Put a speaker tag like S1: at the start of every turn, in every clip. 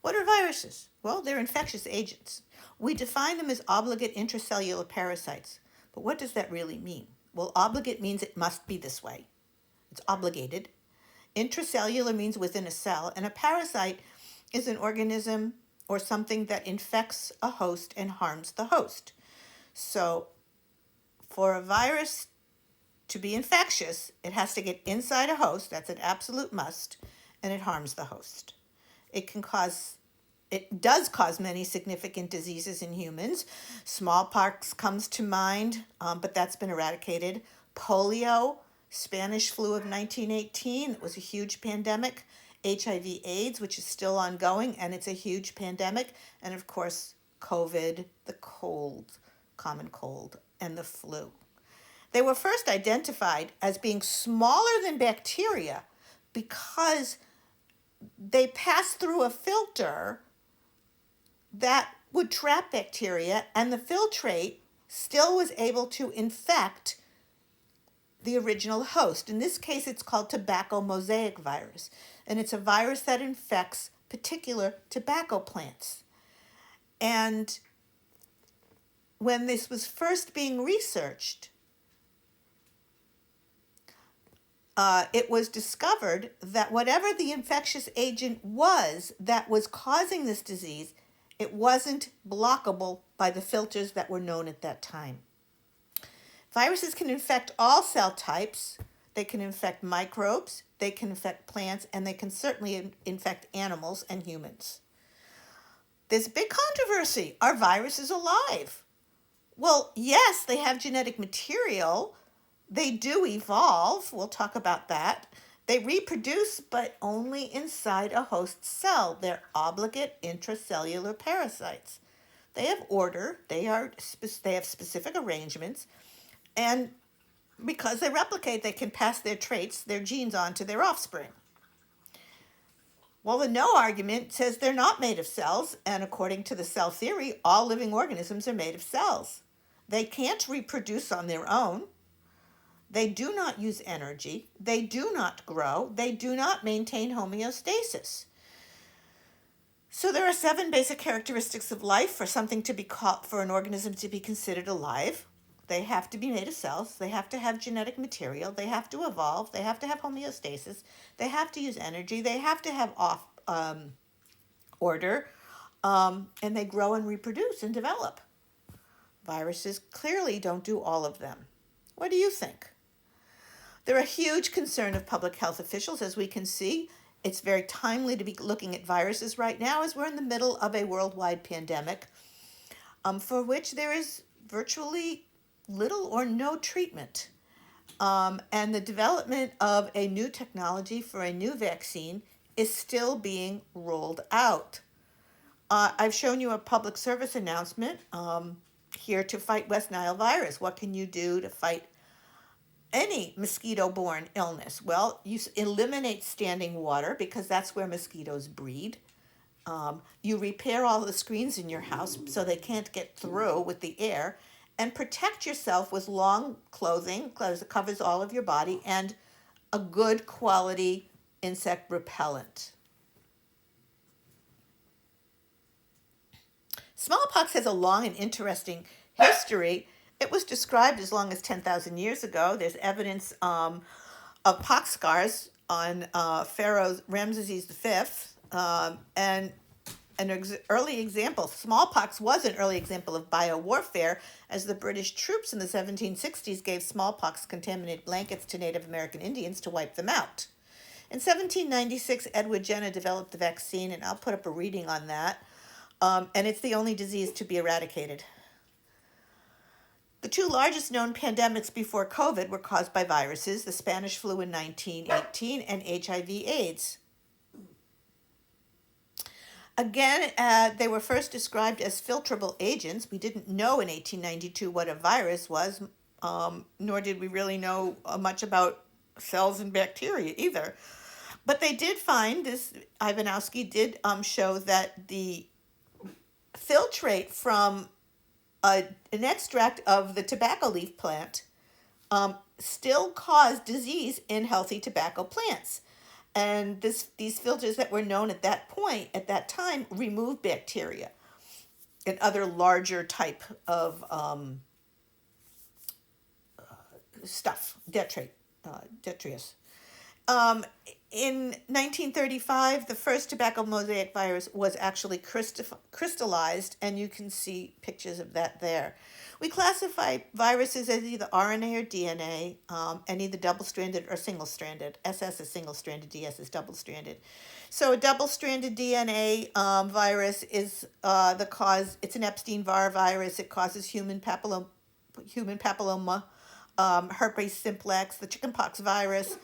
S1: What are viruses? Well, they're infectious agents. We define them as obligate intracellular parasites. But what does that really mean? Well, obligate means it must be this way. It's obligated. Intracellular means within a cell, and a parasite is an organism or something that infects a host and harms the host. So, for a virus to be infectious, it has to get inside a host, that's an absolute must, and it harms the host. It does cause many significant diseases in humans. Smallpox comes to mind, but that's been eradicated. Polio, Spanish flu of 1918, it was a huge pandemic. HIV/AIDS, which is still ongoing, and it's a huge pandemic. And of course, COVID, the cold, common cold, and the flu. They were first identified as being smaller than bacteria because they pass through a filter that would trap bacteria, and the filtrate still was able to infect the original host. In this case, it's called tobacco mosaic virus, and it's a virus that infects particular tobacco plants. And when this was first being researched, it was discovered that whatever the infectious agent was that was causing this disease, it wasn't blockable by the filters that were known at that time. Viruses can infect all cell types. They can infect microbes, they can infect plants, and they can certainly infect animals and humans. There's a big controversy. Are viruses alive? Well, yes, they have genetic material. They do evolve. We'll talk about that. They reproduce, but only inside a host cell. They're obligate intracellular parasites. They have order. They have specific arrangements. And because they replicate, they can pass their traits, their genes, on to their offspring. Well, the no argument says they're not made of cells, and according to the cell theory, all living organisms are made of cells. They can't reproduce on their own. They do not use energy. They do not grow. They do not maintain homeostasis. So there are 7 basic characteristics of life for an organism to be considered alive. They have to be made of cells. They have to have genetic material. They have to evolve. They have to have homeostasis. They have to use energy. They have to have order. And they grow and reproduce and develop. Viruses clearly don't do all of them. What do you think? They're a huge concern of public health officials, as we can see. It's very timely to be looking at viruses right now as we're in the middle of a worldwide pandemic for which there is virtually little or no treatment. And the development of a new technology for a new vaccine is still being rolled out. I've shown you a public service announcement here to fight West Nile virus. What can you do to fight any mosquito-borne illness? Well, you eliminate standing water because that's where mosquitoes breed. You repair all the screens in your house so they can't get through with the air, and protect yourself with long clothing that covers all of your body and a good quality insect repellent. Smallpox has a long and interesting history. It was described as long as 10,000 years ago. There's evidence of pox scars on Pharaoh Ramses V, and an early example. Smallpox was an early example of biowarfare, as the British troops in the 1760s gave smallpox contaminated blankets to Native American Indians to wipe them out. In 1796, Edward Jenner developed the vaccine, and I'll put up a reading on that. And it's the only disease to be eradicated. The 2 largest known pandemics before COVID were caused by viruses, the Spanish flu in 1918 and HIV/AIDS. Again, they were first described as filtrable agents. We didn't know in 1892 what a virus was, nor did we really know much about cells and bacteria either. But they did find, Ivanowski did show that the filtrate from an extract of the tobacco leaf plant still caused disease in healthy tobacco plants. And these filters that were known at that time, remove bacteria and other larger type of stuff, detritus. Um, in 1935, the first tobacco mosaic virus was actually crystallized, and you can see pictures of that there. We classify viruses as either RNA or DNA, and either double-stranded or single-stranded. SS is single-stranded, DS is double-stranded. So a double-stranded DNA virus is the cause. It's an Epstein-Barr virus. It causes human papilloma, herpes simplex, the chickenpox virus,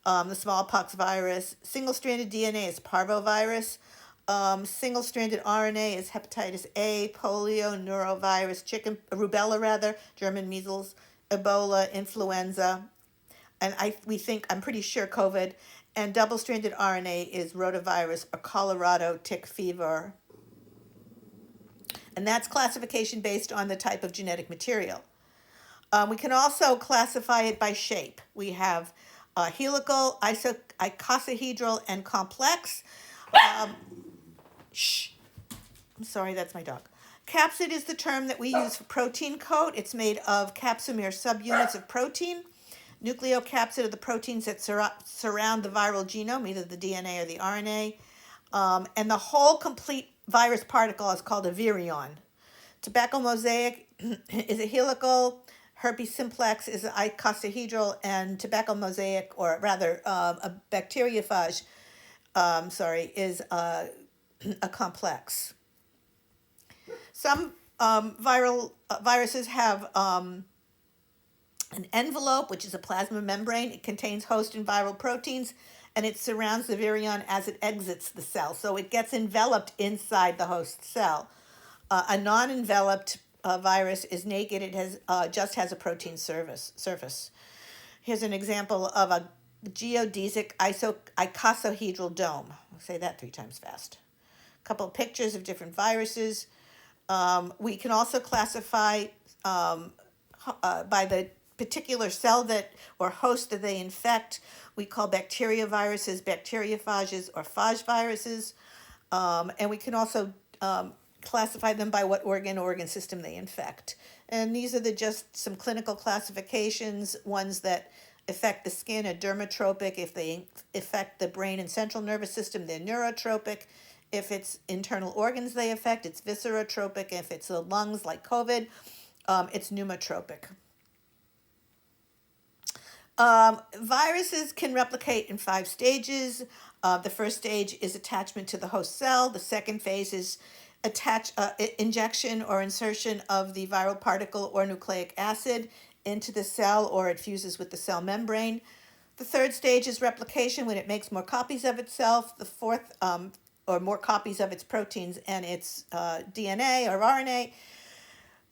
S1: the smallpox virus. Single-stranded DNA is parvovirus. Single-stranded RNA is hepatitis A, polio, norovirus, rubella, German measles, Ebola, influenza, and I'm pretty sure COVID. And double-stranded RNA is rotavirus or Colorado tick fever. And that's classification based on the type of genetic material. We can also classify it by shape. We have helical, icosahedral, and complex. I'm sorry, that's my dog. Capsid is the term that we use for protein coat. It's made of capsomer subunits of protein. Nucleocapsid are the proteins that surround the viral genome, either the DNA or the RNA. And the whole complete virus particle is called a virion. Tobacco mosaic is a helical, herpes simplex is an icosahedral, and tobacco mosaic, or rather a bacteriophage, is a complex. Some viruses have an envelope, which is a plasma membrane. It contains host and viral proteins, and it surrounds the virion as it exits the cell. So it gets enveloped inside the host cell. A non-enveloped virus is naked. It just has a protein surface. Here's an example of a geodesic icosahedral dome. I'll say that 3 times fast. A couple of pictures of different viruses. We can also classify by the particular cell that or host that they infect. We call bacterioviruses bacteriophages or phage viruses. And we can also classify them by what organ system they infect. And these are just some clinical classifications. Ones that affect the skin are dermatropic. If they affect the brain and central nervous system, they're neurotropic. If it's internal organs they affect, it's viscerotropic. If it's the lungs, like COVID, it's pneumotropic. Viruses can replicate in 5 stages. The first stage is attachment to the host cell. The second phase is injection or insertion of the viral particle or nucleic acid into the cell, or it fuses with the cell membrane. The third stage is replication, when it makes more copies of itself. The fourth, or more copies of its proteins and its DNA or RNA.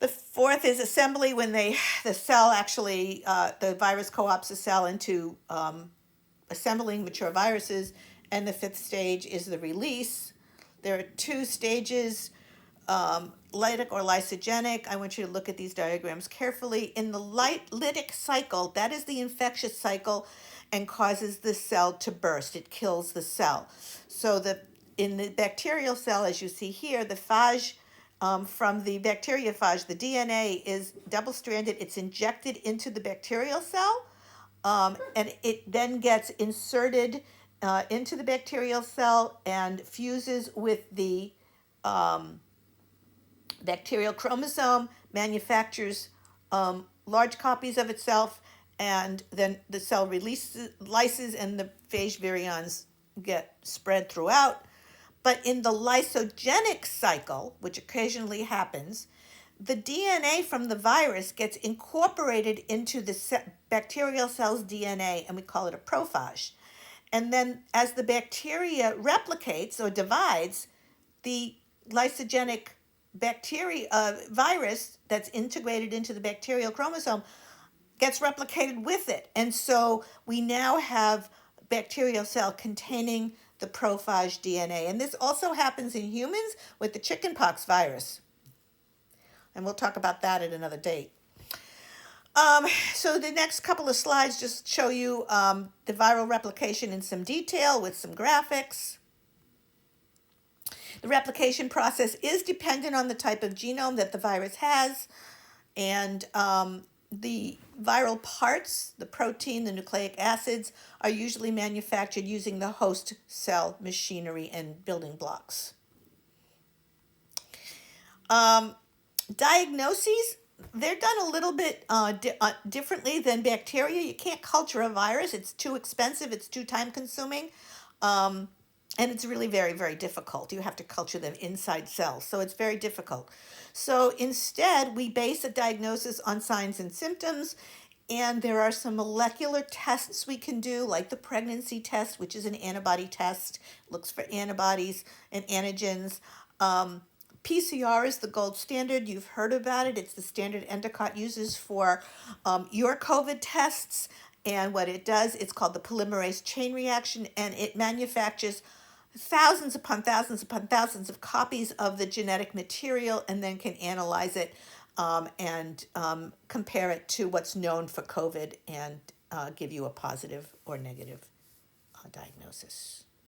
S1: The fourth is assembly, when the virus co-opts the cell into assembling mature viruses. And the fifth stage is the release. There are 2 stages, lytic or lysogenic. I want you to look at these diagrams carefully. In the lytic cycle, that is the infectious cycle and causes the cell to burst. It kills the cell. So in the bacterial cell, as you see here, the phage, from the bacteriophage, the DNA is double-stranded. It's injected into the bacterial cell, and it then gets inserted into the bacterial cell and fuses with the bacterial chromosome, manufactures large copies of itself, and then the cell lyses and the phage virions get spread throughout. But in the lysogenic cycle, which occasionally happens, the DNA from the virus gets incorporated into the bacterial cell's DNA, and we call it a prophage. And then as the bacteria replicates or divides, the lysogenic virus that's integrated into the bacterial chromosome gets replicated with it. And so we now have bacterial cell containing the prophage DNA. And this also happens in humans with the chickenpox virus. And we'll talk about that at another date. So the next couple of slides just show you the viral replication in some detail with some graphics. The replication process is dependent on the type of genome that the virus has, and the viral parts, the protein, the nucleic acids, are usually manufactured using the host cell machinery and building blocks. Diagnoses, they're done a little bit differently than bacteria. You can't culture a virus. It's too expensive. It's too time consuming. And it's really very, very difficult. You have to culture them inside cells. So it's very difficult. So instead, we base a diagnosis on signs and symptoms. And there are some molecular tests we can do, like the pregnancy test, which is an antibody test, looks for antibodies and antigens. PCR is the gold standard. You've heard about it. It's the standard Endicott uses for your COVID tests. And what it does, it's called the polymerase chain reaction, and it manufactures thousands upon thousands upon thousands of copies of the genetic material and then can analyze it and compare it to what's known for COVID and give you a positive or negative diagnosis.